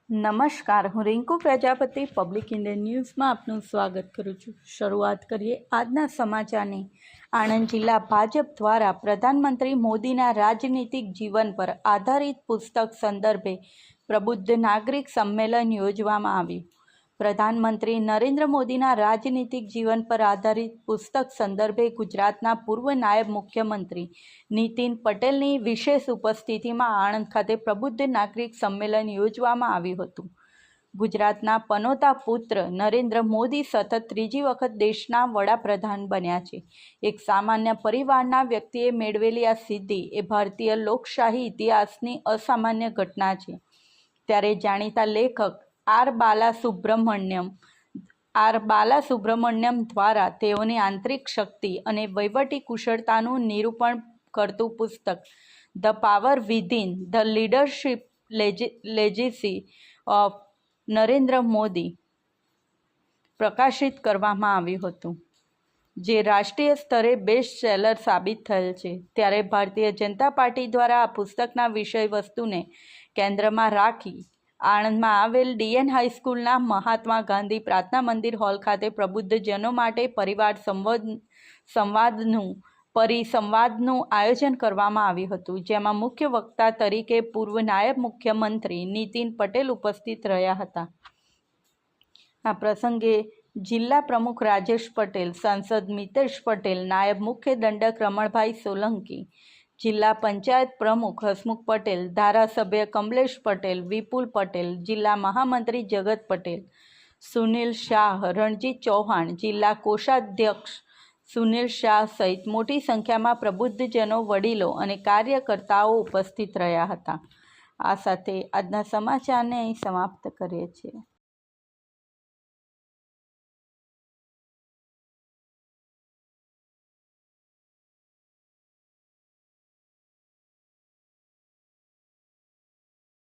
નમસ્કાર, હું Rinku Prajapati public Indian ન્યૂઝમાં આપનું સ્વાગત કરું છું। શરૂઆત કરીએ આજના સમાચારની। આણંદ જિલ્લા ભાજપ દ્વારા પ્રધાનમંત્રી મોદીના રાજનીતિક જીવન પર આધારિત પુસ્તક સંદર્ભે પ્રબુદ્ધ નાગરિક સંમેલન યોજવામાં આવ્યું। પ્રધાનમંત્રી નરેન્દ્ર મોદીના રાજનીતિક જીવન પર આધારિત પુસ્તક સંદર્ભે ગુજરાતના પૂર્વ નાયબ મુખ્યમંત્રી નીતિન પટેલની વિશેષ ઉપસ્થિતિમાં આણંદ ખાતે પ્રબુદ્ધ નાગરિક સંમેલન યોજવામાં આવ્યું હતું। ગુજરાતના પનોતા પુત્ર નરેન્દ્ર મોદી સતત ત્રીજી વખત દેશના વડાપ્રધાન બન્યા છે। એક સામાન્ય પરિવારના વ્યક્તિએ મેળવેલી આ સિદ્ધિ એ ભારતીય લોકશાહી ઇતિહાસની અસામાન્ય ઘટના છે। ત્યારે જાણીતા લેખક આર બાલાસુબ્રમણ્યમ દ્વારા તેઓની આંતરિક શક્તિ અને વહીવટી કુશળતાનું નિરૂપણ કરતું પુસ્તક the power within the leadership legacy of Narendra Modi પ્રકાશિત કરવામાં આવ્યું હતું, જે રાષ્ટ્રીય સ્તરે બેસ્ટ સેલર સાબિત થયેલ છે। ત્યારે ભારતીય જનતા પાર્ટી દ્વારા આ પુસ્તકના વિષય વસ્તુને કેન્દ્રમાં રાખી આણંદમાં આવેલ ડીએન હાઈસ્કૂલના મહાત્મા ગાંધી પ્રાર્થના મંદિર હોલ ખાતે પ્રબુદ્ધજનો માટે પરિવાર પરિસંવાદનું આયોજન કરવામાં આવ્યું હતું, જેમાં મુખ્ય વક્તા તરીકે પૂર્વ નાયબ મુખ્યમંત્રી નીતિન પટેલ ઉપસ્થિત રહ્યા હતા। આ પ્રસંગે જિલ્લા પ્રમુખ રાજેશ પટેલ, સાંસદ મિતેશ પટેલ, નાયબ મુખ્ય દંડક રમણભાઈ સોલંકી, જિલ્લા પંચાયત પ્રમુખ હસમુખ પટેલ, ધારાસભ્ય કમલેશ પટેલ, વિપુલ પટેલ, જિલ્લા મહામંત્રી જગત પટેલ, સુનિલ શાહ, રણજીત ચૌહાણ, જિલ્લા કોષાધ્યક્ષ સુનિલ શાહ સહિત મોટી સંખ્યામાં પ્રબુદ્ધજનો, વડીલો અને કાર્યકર્તાઓ ઉપસ્થિત રહ્યા હતા। આ સાથે આજના સમાચારને અહીં સમાપ્ત કરીએ છીએ।